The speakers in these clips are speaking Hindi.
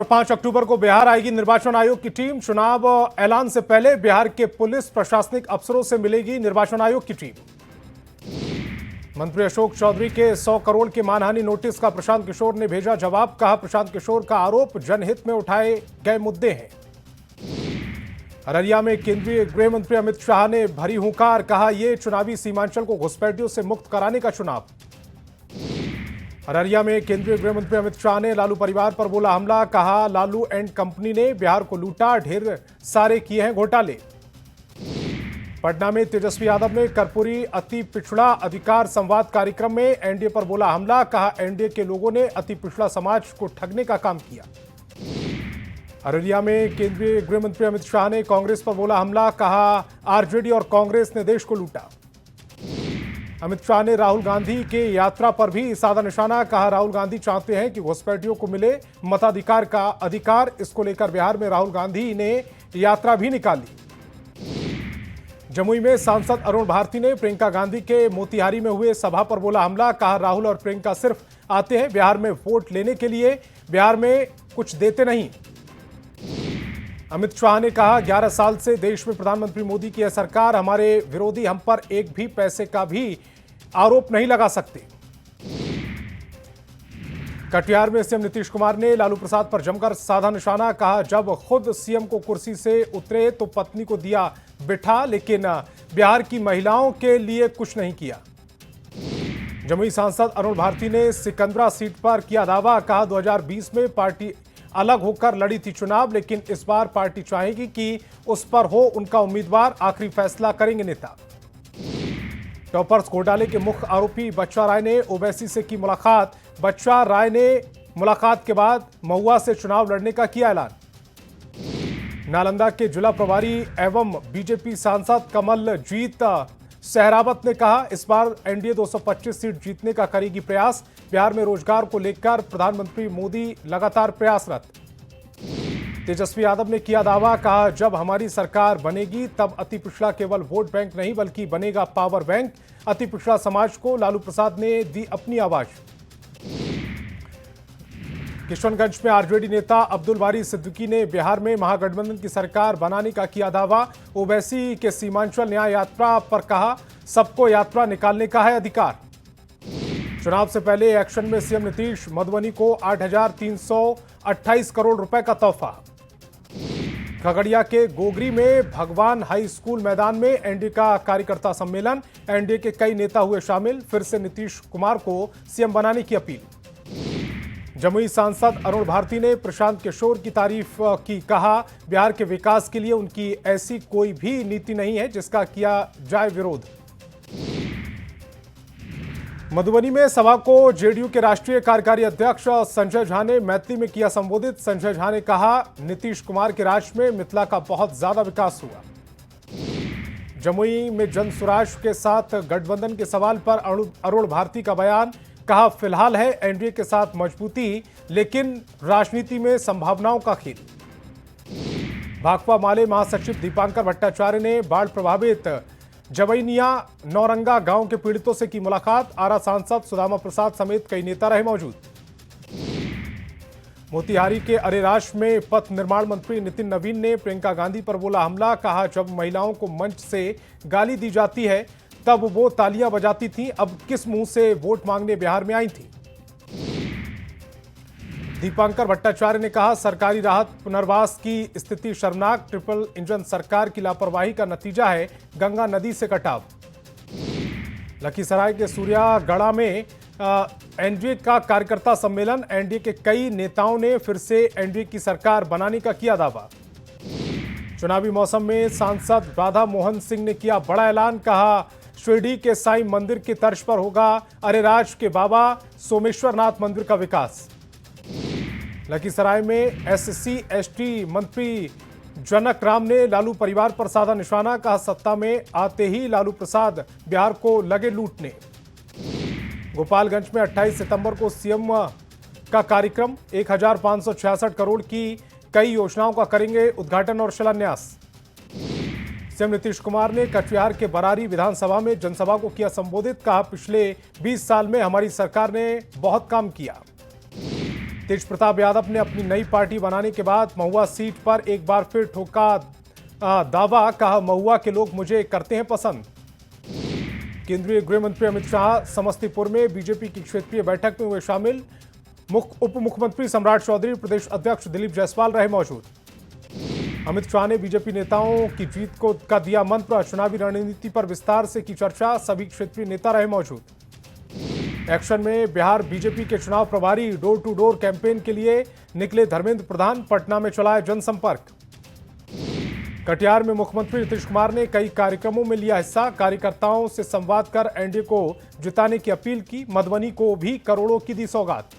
5 अक्टूबर को बिहार आएगी निर्वाचन आयोग की टीम। चुनाव ऐलान से पहले बिहार के पुलिस प्रशासनिक अफसरों से मिलेगी निर्वाचन आयोग की टीम। मंत्री अशोक चौधरी के 100 करोड़ के मानहानि नोटिस का प्रशांत किशोर ने भेजा जवाब। कहा, प्रशांत किशोर का आरोप जनहित में उठाए गए मुद्दे हैं। अररिया में केंद्रीय गृह मंत्री अमित शाह ने भरी हुंकार। कहा, यह चुनावी सीमांचल को घुसपैठियों से मुक्त कराने का चुनाव। अररिया में केंद्रीय गृह मंत्री अमित शाह ने लालू परिवार पर बोला हमला। कहा, लालू एंड कंपनी ने बिहार को लूटा, ढेर सारे किए हैं घोटाले। पटना में तेजस्वी यादव ने कर्पूरी अति पिछड़ा अधिकार संवाद कार्यक्रम में एनडीए पर बोला हमला। कहा, एनडीए के लोगों ने अति पिछड़ा समाज को ठगने का काम किया। अररिया में केंद्रीय गृह मंत्री अमित शाह ने कांग्रेस पर बोला हमला। कहा, आरजेडी और कांग्रेस ने देश को लूटा। अमित शाह ने राहुल गांधी के यात्रा पर भी साधा निशाना। कहा, राहुल गांधी चाहते हैं कि घुसपैठियों को मिले मताधिकार का अधिकार। इसको लेकर बिहार में राहुल गांधी ने यात्रा भी निकाली। जमुई में सांसद अरुण भारती ने प्रियंका गांधी के मोतिहारी में हुए सभा पर बोला हमला। कहा, राहुल और प्रियंका सिर्फ आते हैं बिहार में वोट लेने के लिए, बिहार में कुछ देते नहीं। अमित शाह ने कहा, 11 साल से देश में प्रधानमंत्री मोदी की है सरकार, हमारे विरोधी हम पर एक भी पैसे का भी आरोप नहीं लगा सकते। कटिहार में सीएम नीतीश कुमार ने लालू प्रसाद पर जमकर साधा निशाना। कहा, जब खुद सीएम को कुर्सी से उतरे तो पत्नी को दिया बिठा, लेकिन बिहार की महिलाओं के लिए कुछ नहीं किया। जमुई सांसद अरुण भारती ने सिकंदरा सीट पर किया दावा। कहा, 2020 में पार्टी अलग होकर लड़ी थी चुनाव, लेकिन इस बार पार्टी चाहेगी कि उस पर हो उनका उम्मीदवार, आखिरी फैसला करेंगे नेता। टॉपर्स घोटाले के मुख्य आरोपी बच्चा राय ने ओवैसी से की मुलाकात। बच्चा राय ने मुलाकात के बाद महुआ से चुनाव लड़ने का किया ऐलान। नालंदा के जिला प्रभारी एवं बीजेपी सांसद कमलजीत सहरावत ने कहा, इस बार एनडीए 225 सीट जीतने का करेगी प्रयास। बिहार में रोजगार को लेकर प्रधानमंत्री मोदी लगातार प्रयासरत। तेजस्वी यादव ने किया दावा। कहा, जब हमारी सरकार बनेगी तब अति पिछड़ा केवल वोट बैंक नहीं बल्कि बनेगा पावर बैंक। अति पिछड़ा समाज को लालू प्रसाद ने दी अपनी आवाज। किशनगंज में आरजेडी नेता अब्दुल बारी सिद्दीकी ने बिहार में महागठबंधन की सरकार बनाने का किया दावा। ओवैसी के सीमांचल न्याय यात्रा पर कहा, सबको यात्रा निकालने का है अधिकार। चुनाव से पहले एक्शन में सीएम नीतीश, मधुबनी को 8,328 करोड़ रुपए का तोहफा। खगड़िया के गोगरी में भगवान हाई स्कूल मैदान में एनडीए का कार्यकर्ता सम्मेलन। एनडीए के कई नेता हुए शामिल। फिर से नीतीश कुमार को सीएम बनाने की अपील। जमुई सांसद अरुण भारती ने प्रशांत किशोर की तारीफ की। कहा, बिहार के विकास के लिए उनकी ऐसी कोई भी नीति नहीं है जिसका किया जाए विरोध। मधुबनी में सभा को जेडीयू के राष्ट्रीय कार्यकारी अध्यक्ष संजय झा ने मैथिली में किया संबोधित। संजय झा ने कहा, नीतीश कुमार के राज में मिथिला का बहुत ज्यादा विकास हुआ। जमुई में जन स्वराज के साथ गठबंधन के सवाल पर अरुण भारती का बयान। कहा, फिलहाल है एनडीए के साथ मजबूती, लेकिन राजनीति में संभावनाओं का खेल। भाकपा माले महासचिव दीपांकर भट्टाचार्य ने बाढ़ प्रभावित जवैनिया नौरंगा गांव के पीड़ितों से की मुलाकात। आरा सांसद सुदामा प्रसाद समेत कई नेता रहे मौजूद। मोतिहारी के अरेराज में पथ निर्माण मंत्री नितिन नवीन ने प्रियंका गांधी पर बोला हमला। कहा, जब महिलाओं को मंच से गाली दी जाती है तब वो तालियां बजाती थी, अब किस मुंह से वोट मांगने बिहार में आई थी। दीपांकर भट्टाचार्य ने कहा, सरकारी राहत पुनर्वास की स्थिति शर्मनाक। ट्रिपल इंजन सरकार की लापरवाही का नतीजा है गंगा नदी से कटाव। लखीसराय के सूर्यागढ़ा में एनडीए का कार्यकर्ता सम्मेलन। एनडीए के कई नेताओं ने फिर से एनडीए की सरकार बनाने का किया दावा। चुनावी मौसम में सांसद राधा मोहन सिंह ने किया बड़ा ऐलान। कहा, शिरडी के साईं मंदिर की तर्ज पर होगा अरेराज के बाबा सोमेश्वरनाथ मंदिर का विकास। लखीसराय में एससी एसटी मंत्री जनक राम ने लालू परिवार पर साधा निशाना। कहा, सत्ता में आते ही लालू प्रसाद बिहार को लगे लूटने। गोपालगंज में 28 सितंबर को सीएम का कार्यक्रम। 1,566 करोड़ की कई योजनाओं का करेंगे उद्घाटन और शिलान्यास। सीएम नीतीश कुमार ने कटिहार के बरारी विधानसभा में जनसभा को किया संबोधित। कहा, पिछले 20 साल में हमारी सरकार ने बहुत काम किया। तेज प्रताप यादव ने अपनी नई पार्टी बनाने के बाद महुआ सीट पर एक बार फिर ठोका दावा, कहा महुआ के लोग मुझे करते हैं पसंद। केंद्रीय गृह मंत्री अमित शाह समस्तीपुर में बीजेपी की क्षेत्रीय बैठक में हुए शामिल। उप मुख्यमंत्री सम्राट चौधरी, प्रदेश अध्यक्ष दिलीप जायसवाल रहे मौजूद। अमित शाह ने बीजेपी नेताओं की जीत का दिया मंत्र, चुनावी रणनीति पर विस्तार से की चर्चा, सभी क्षेत्रीय नेता रहे मौजूद। एक्शन में बिहार बीजेपी के चुनाव प्रभारी डोर टू डोर कैंपेन के लिए निकले धर्मेंद्र प्रधान, पटना में चलाया जनसंपर्क। कटिहार में मुख्यमंत्री नीतीश कुमार ने कई कार्यक्रमों में लिया हिस्सा, कार्यकर्ताओं से संवाद कर एनडीए को जिताने की अपील की, मधुबनी को भी करोड़ों की दी सौगात।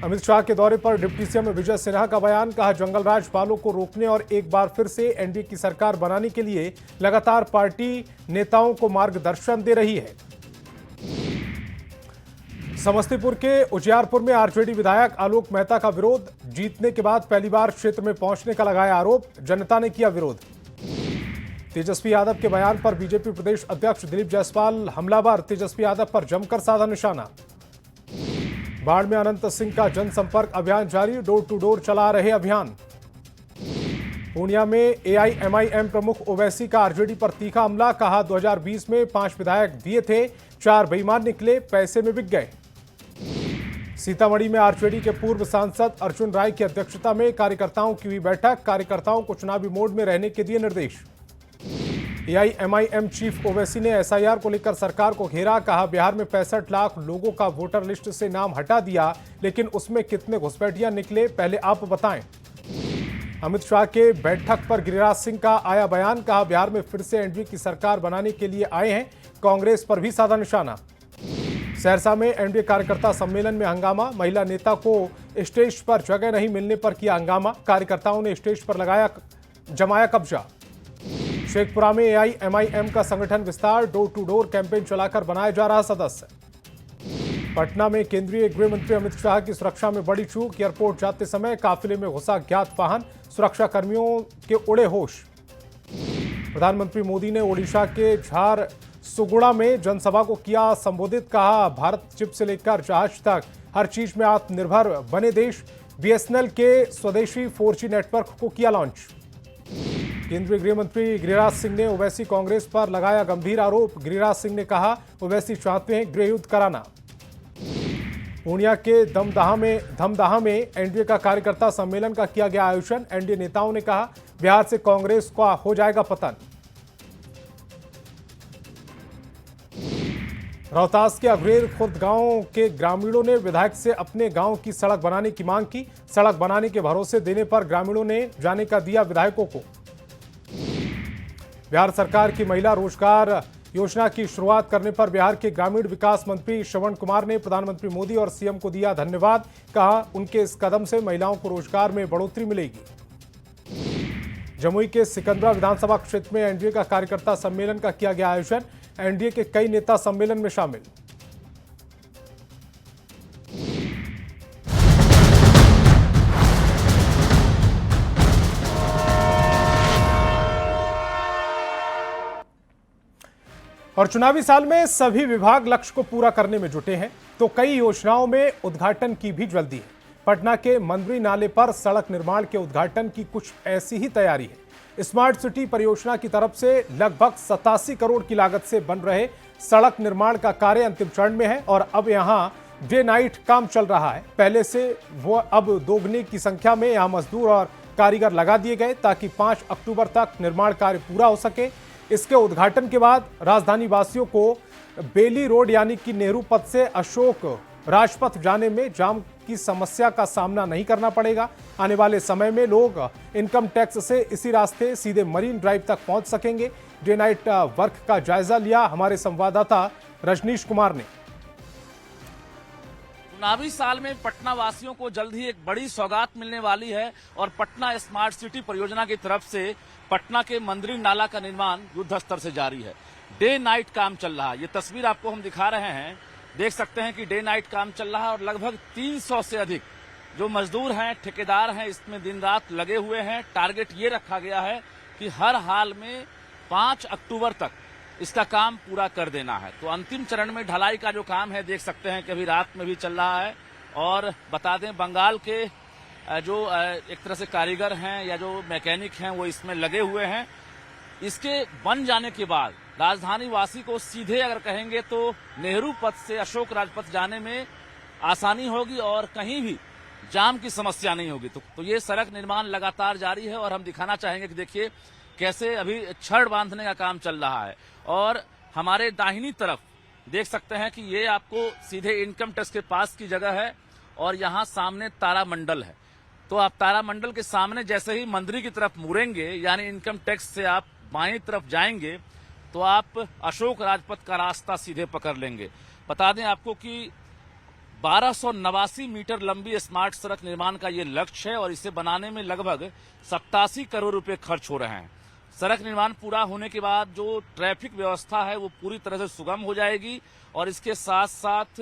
अमित शाह के दौरे पर डिप्टी सीएम विजय सिन्हा का बयान, कहा जंगलराज वालों को रोकने और एक बार फिर से एनडीए की सरकार बनाने के लिए लगातार पार्टी नेताओं को मार्गदर्शन दे रही है। समस्तीपुर के उजियारपुर में आरजेडी विधायक आलोक मेहता का विरोध, जीतने के बाद पहली बार क्षेत्र में पहुंचने का लगाया आरोप, जनता ने किया विरोध। तेजस्वी यादव के बयान पर बीजेपी प्रदेश अध्यक्ष दिलीप जायसवाल हमलावर, तेजस्वी यादव पर जमकर साधा निशाना। बाढ़ में अनंत सिंह का जनसंपर्क अभियान जारी, डोर टू डोर चला रहे अभियान। पूर्णिया में एआईएमआईएम प्रमुख ओवैसी का आरजेडी पर तीखा हमला, कहा 2020 में 5 विधायक दिए थे, 4 बेईमान निकले, पैसे में बिक गए। सीतामढ़ी में आरजेडी के पूर्व सांसद अर्जुन राय की अध्यक्षता में कार्यकर्ताओं की हुई बैठक, कार्यकर्ताओं को चुनावी मोड में रहने के दिए निर्देश। एआईएमआईएम चीफ ओवैसी ने एसआईआर को लेकर सरकार को घेरा, कहा बिहार में 65 लाख लोगों का वोटर लिस्ट से नाम हटा दिया, लेकिन उसमें कितने घुसपैठिया निकले पहले आप बताएं। अमित शाह के बैठक पर गिरिराज सिंह का आया बयान, कहा बिहार में फिर से एनडीए की सरकार बनाने के लिए आए हैं, कांग्रेस पर भी साधा निशाना। सहरसा में एनडीए कार्यकर्ता सम्मेलन में हंगामा, महिला नेता को स्टेज पर जगह नहीं मिलने पर किया हंगामा, कार्यकर्ताओं ने स्टेज पर जमाया कब्जा। शेखपुरा में एआईएमआईएम का संगठन विस्तार, डोर टू डोर कैंपेन चलाकर बनाया जा रहा सदस्य। पटना में केंद्रीय गृह मंत्री अमित शाह की सुरक्षा में बड़ी चूक, एयरपोर्ट जाते समय काफिले में घुसा ज्ञात वाहन, सुरक्षा कर्मियों के उड़े होश। प्रधानमंत्री मोदी ने ओडिशा के झारसुगुड़ा में जनसभा को किया संबोधित, कहा भारत चिप से लेकर जहाज तक हर चीज में आत्मनिर्भर बने देश। बीएसएनएल के स्वदेशी 4G नेटवर्क को किया लॉन्च। केंद्रीय गृह मंत्री गिरिराज सिंह ने ओवैसी कांग्रेस पर लगाया गंभीर आरोप, गिरिराज सिंह ने कहा ओवैसी चाहते हैं गृह युद्ध कराना। पूर्णिया के धमदाहा में एनडीए का कार्यकर्ता सम्मेलन का किया गया आयोजन, एनडीए नेताओं ने कहा बिहार से कांग्रेस का हो जाएगा पतन। रोहतास के अघरेर खुर्द गांव के ग्रामीणों ने विधायक से अपने गांव की सड़क बनाने की मांग की, सड़क बनाने के भरोसे देने पर ग्रामीणों ने जाने का दिया विधायकों को। बिहार सरकार की महिला रोजगार योजना की शुरुआत करने पर बिहार के ग्रामीण विकास मंत्री श्रवण कुमार ने प्रधानमंत्री मोदी और सीएम को दिया धन्यवाद, कहा उनके इस कदम से महिलाओं को रोजगार में बढ़ोतरी मिलेगी। जमुई के सिकंदरा विधानसभा क्षेत्र में एनडीए का कार्यकर्ता सम्मेलन का किया गया आयोजन, एनडीए के कई नेता सम्मेलन में शामिल। और चुनावी साल में सभी विभाग लक्ष्य को पूरा करने में जुटे हैं, तो कई योजनाओं में उद्घाटन की भी जल्दी है। पटना के मंदरी नाले पर सड़क निर्माण के उद्घाटन की कुछ ऐसी ही तैयारी है। स्मार्ट सिटी परियोजना की तरफ से लगभग 87 करोड़ की लागत से बन रहे सड़क निर्माण का कार्य अंतिम चरण में है और अब यहां डे नाइट काम चल रहा है। पहले से वो अब दोगुने की संख्या में यहां मजदूर और कारीगर लगा दिए गए ताकि 5 अक्टूबर तक निर्माण कार्य पूरा हो सके। इसके उद्घाटन के बाद राजधानी वासियों को बेली रोड यानी कि नेहरू पथ से अशोक राजपथ जाने में जाम की समस्या का सामना नहीं करना पड़ेगा। आने वाले समय में लोग इनकम टैक्स से इसी रास्ते सीधे मरीन ड्राइव तक पहुंच सकेंगे। डे नाइट वर्क का जायजा लिया हमारे संवाददाता रजनीश कुमार ने। चुनावी साल में पटना वासियों को जल्द ही एक बड़ी सौगात मिलने वाली है और पटना स्मार्ट सिटी परियोजना की तरफ से पटना के मंदरी नाला का निर्माण युद्ध स्तर से जारी है। डे नाइट काम चल रहा है। ये तस्वीर आपको हम दिखा रहे हैं, देख सकते हैं कि डे नाइट काम चल रहा है और लगभग 300 से अधिक जो मजदूर हैं, ठेकेदार हैं, इसमें दिन रात लगे हुए हैं। टारगेट ये रखा गया है कि हर हाल में 5 अक्टूबर तक इसका काम पूरा कर देना है। तो अंतिम चरण में ढलाई का जो काम है देख सकते हैं कि अभी रात में भी चल रहा है और बता दें बंगाल के जो एक तरह से कारीगर हैं या जो मैकेनिक हैं वो इसमें लगे हुए हैं। इसके बन जाने के बाद राजधानी वासी को सीधे अगर कहेंगे तो नेहरू पथ से अशोक राजपथ जाने में आसानी होगी और कहीं भी जाम की समस्या नहीं होगी। तो ये सड़क निर्माण लगातार जारी है और हम दिखाना चाहेंगे कि देखिए कैसे अभी छड़ बांधने का काम चल रहा है। और हमारे दाहिनी तरफ देख सकते हैं कि ये आपको सीधे इनकम टैक्स के पास की जगह है और यहाँ सामने तारामंडल है। तो आप तारामंडल के सामने जैसे ही मंदिर की तरफ मुड़ेंगे यानी इनकम टैक्स से आप बाईं तरफ जाएंगे तो आप अशोक राजपथ का रास्ता सीधे पकड़ लेंगे। बता दें आपको कि 1289 मीटर लंबी स्मार्ट सड़क निर्माण का ये लक्ष्य है और इसे बनाने में लगभग 87 करोड़ रुपए खर्च हो रहे हैं। सड़क निर्माण पूरा होने के बाद जो ट्रैफिक व्यवस्था है वो पूरी तरह से सुगम हो जाएगी और इसके साथ साथ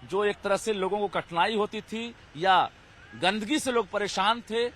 जो एक तरह से लोगों को कठिनाई होती थी या गंदगी से लोग परेशान थे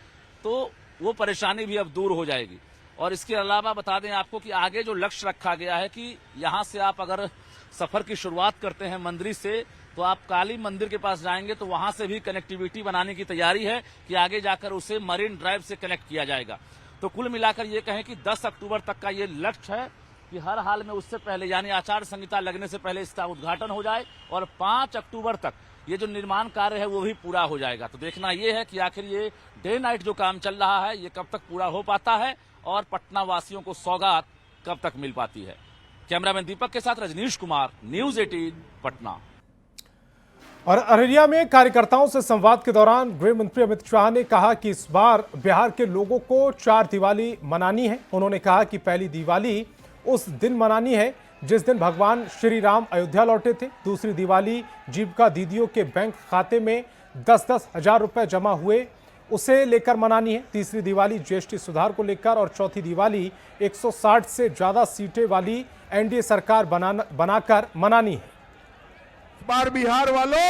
तो वो परेशानी भी अब दूर हो जाएगी। और इसके अलावा बता दें आपको कि आगे जो लक्ष्य रखा गया है कि यहाँ से आप अगर सफर की शुरुआत करते हैं मंदिर से तो आप काली मंदिर के पास जाएंगे तो वहां से भी कनेक्टिविटी बनाने की तैयारी है कि आगे जाकर उसे मरीन ड्राइव से कनेक्ट किया जाएगा। तो कुल मिलाकर ये कहें कि 10 अक्टूबर तक का ये लक्ष्य है कि हर हाल में उससे पहले यानी आचार संहिता लगने से पहले इसका उद्घाटन हो जाए और 5 अक्टूबर तक ये जो निर्माण कार्य है वो भी पूरा हो जाएगा। तो देखना ये है कि आखिर ये डे नाइट जो काम चल रहा है ये कब तक पूरा हो पाता है और पटना वासियों को सौगात कब तक मिल पाती है। कैमरामैन दीपक के साथ रजनीश कुमार, न्यूज 18 पटना। और अररिया में कार्यकर्ताओं से संवाद के दौरान गृह मंत्री अमित शाह ने कहा कि इस बार बिहार के लोगों को 4 दिवाली मनानी है। उन्होंने कहा कि पहली दिवाली उस दिन मनानी है जिस दिन भगवान श्री राम अयोध्या लौटे थे। दूसरी दिवाली जीविका दीदियों के बैंक खाते में 10-10 हजार रुपए जमा हुए उसे लेकर मनानी है। तीसरी दिवाली जीएसटी सुधार को लेकर और चौथी दिवाली 160 से ज्यादा सीटें वाली एनडीए सरकार बनाकर मनानी है। बार बिहार वालों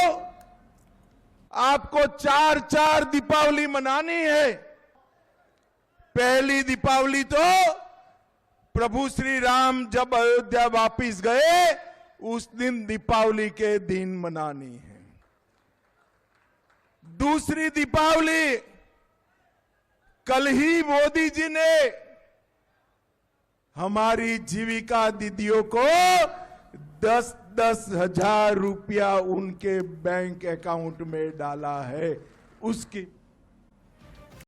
आपको 4 दीपावली मनानी है। पहली दीपावली तो प्रभु श्री राम जब अयोध्या वापिस गए उस दिन दीपावली के दिन मनानी है। दूसरी दीपावली कल ही मोदी जी ने हमारी जीविका दीदियों को 10-10 हजार रुपया उनके बैंक अकाउंट में डाला है। उसकी